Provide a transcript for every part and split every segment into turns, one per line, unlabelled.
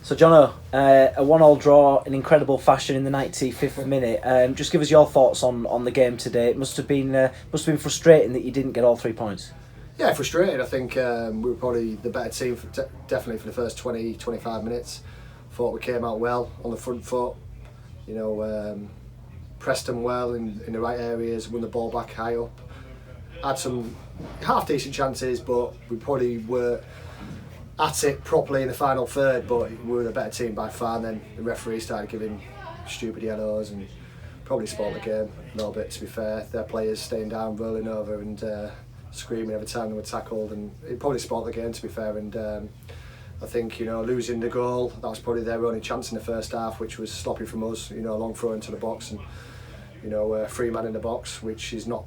So, Jono, a 1-1 draw in incredible fashion in the 95th minute. Just give us your thoughts on the game today. It must have been frustrating that you didn't get all 3 points.
Yeah, frustrated. I think we were probably the better team, definitely for the first 20-25 minutes. Thought we came out well on the front foot. Pressed them well in the right areas, won the ball back high up. Had some half decent chances, but we probably were at it properly in the final third. But we were the better team by far. And then the referee started giving stupid yellows and probably spoiled the game a little bit. To be fair, their players staying down, rolling over, and screaming every time they were tackled, and it probably spoiled the game. To be fair, and I think losing the goal, that was probably their only chance in the first half, which was sloppy from us. A long throw into the box and. 3 man in the box, which is not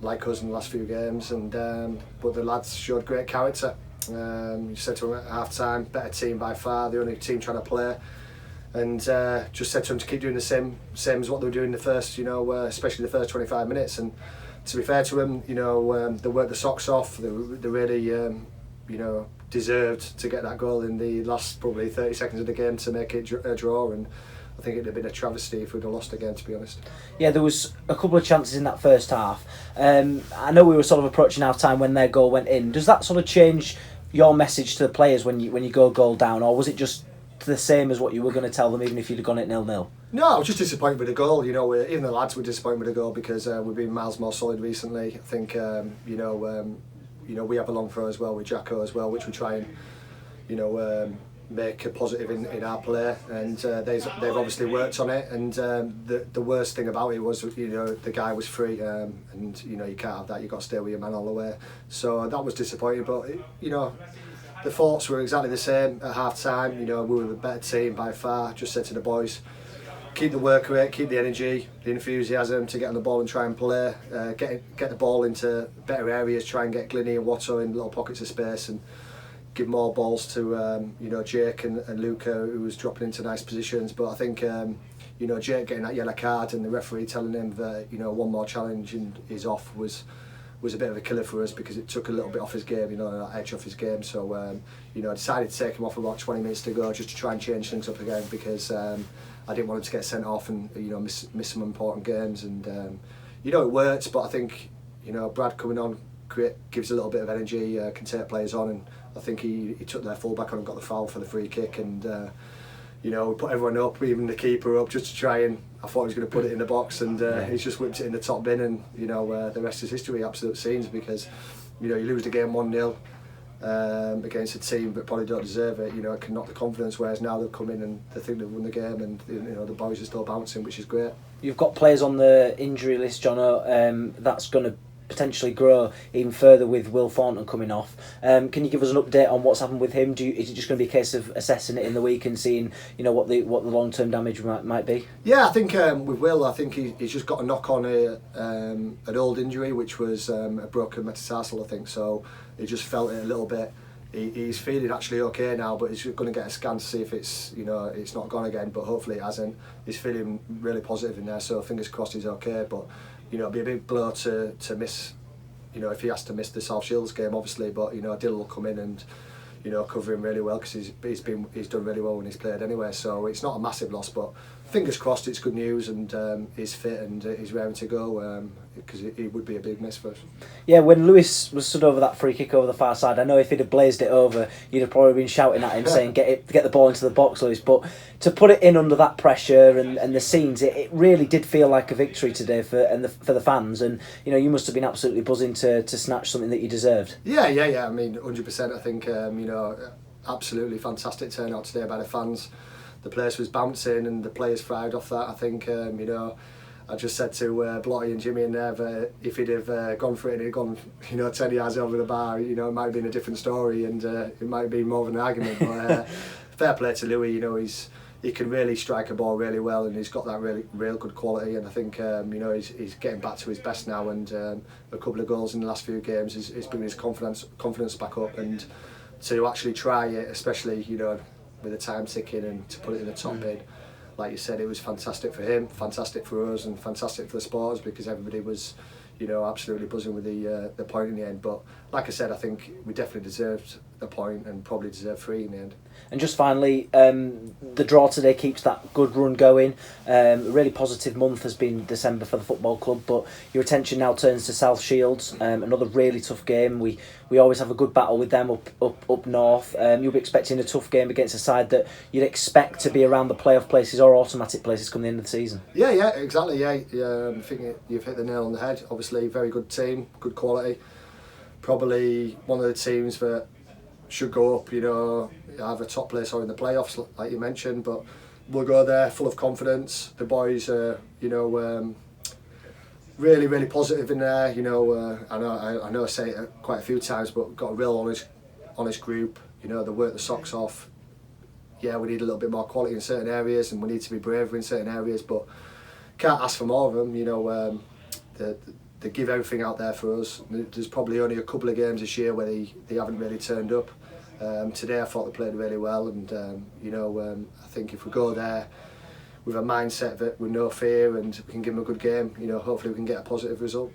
like us in the last few games. And but the lads showed great character. You said to them at half time, better team by far, the only team trying to play. And just said to them to keep doing the same as what they were doing in the first, especially the first 25 minutes. And to be fair to them, they worked the socks off. They really, deserved to get that goal in the last probably 30 seconds of the game to make it a draw. And I think it'd have been a travesty if we'd have lost again, to be honest.
Yeah, there was a couple of chances in that first half. I know we were sort of approaching half time when their goal went in. Does that sort of change your message to the players when you go goal down, or was it just the same as what you were going to tell them even if you'd have gone at 0-0?
No, I was just disappointed with the goal. Even the lads were disappointed with the goal because we've been miles more solid recently. I think we have a long throw as well with Jacko as well, which we try and make a positive in our play, and they've obviously worked on it. And the worst thing about it was the guy was free, and you can't have that. You've got to stay with your man all the way. So that was disappointing, but the thoughts were exactly the same at half time. We were the better team by far. Just said to the boys, keep the work rate, keep the energy, the enthusiasm to get on the ball and try and play, get the ball into better areas, try and get Glinny and Watto in little pockets of space, and give more balls to Jake and Luca, who was dropping into nice positions. But I think Jake getting that yellow card and the referee telling him that one more challenge and he's off was a bit of a killer for us, because it took a little bit off his game, that edge off his game. So I decided to take him off about 20 minutes to go, just to try and change things up again, because I didn't want him to get sent off and miss some important games. And it worked, but I think Brad coming on gives a little bit of energy, can take players on, and I think he took their full-back on and got the foul for the free kick. And we put everyone up, even the keeper up, just to try, and I thought he was going to put it in the box, and he's just whipped it in the top bin. And the rest is history, absolute scenes, because you lose the game 1-0 against a team that probably don't deserve it. It can knock the confidence, whereas now they've come in and they think they've won the game, and the boys are still bouncing, which is great.
You've got players on the injury list, Jono. That's going to potentially grow even further with Will Thornton coming off. Can you give us an update on what's happened with him? Is it just going to be a case of assessing it in the week and seeing what the long-term damage might be?
Yeah, I think with Will, I think he's just got a knock on an old injury, which was a broken metatarsal, I think. So he just felt it a little bit. He's feeling actually okay now, but he's going to get a scan to see if it's it's not gone again. But hopefully it hasn't. He's feeling really positive in there, so fingers crossed he's okay. But it'd be a big blow to miss, if he has to miss the South Shields game, obviously. But Dill will come in and cover him really well, because he's done really well when he's played anyway. So it's not a massive loss, but fingers crossed it's good news, and he's fit and he's raring to go, because it would be a big miss for us.
Yeah, when Lewis was stood over that free kick over the far side, I know if he'd have blazed it over, you'd have probably been shouting at him saying, get the ball into the box, Lewis. But to put it in under that pressure and the scenes, it really did feel like a victory today for the fans. And you must have been absolutely buzzing to snatch something that you deserved.
Yeah. I mean, 100%. I think absolutely fantastic turnout today by the fans. The place was bouncing and the players thrived off that. I think I just said to Blotty and Jimmy in there that if he'd have gone for it and he'd gone 10 yards over the bar, it might have been a different story, and it might have been more of an argument. But fair play to Louis. He can really strike a ball really well, and he's got that real good quality. And I think he's getting back to his best now, and a couple of goals in the last few games is bringing his confidence back up. And to actually try it, especially with the time ticking, and to put it in the top bid, like you said, it was fantastic for him, fantastic for us, and fantastic for the supporters, because everybody was absolutely buzzing with the point in the end. But like I said, I think we definitely deserved a point and probably deserve 3 in the end.
And just finally, the draw today keeps that good run going. A really positive month has been December for the football club, but your attention now turns to South Shields. Another really tough game. We always have a good battle with them up north. You'll be expecting a tough game against a side that you'd expect to be around the playoff places or automatic places come the end of the season.
Yeah, exactly. Yeah, I think you've hit the nail on the head. Obviously, very good team, good quality. Probably one of the teams that should go up, have a top place or in the playoffs, like you mentioned. But we'll go there full of confidence. The boys are, really, really positive in there. I know I say it quite a few times, but we've got a real honest group. They work the socks off. Yeah, we need a little bit more quality in certain areas, and we need to be braver in certain areas. But can't ask for more of them. They give everything out there for us. There's probably only a couple of games this year where they haven't really turned up. Today I thought they played really well, and I think if we go there with a mindset that with no fear and we can give them a good game, hopefully we can get a positive result.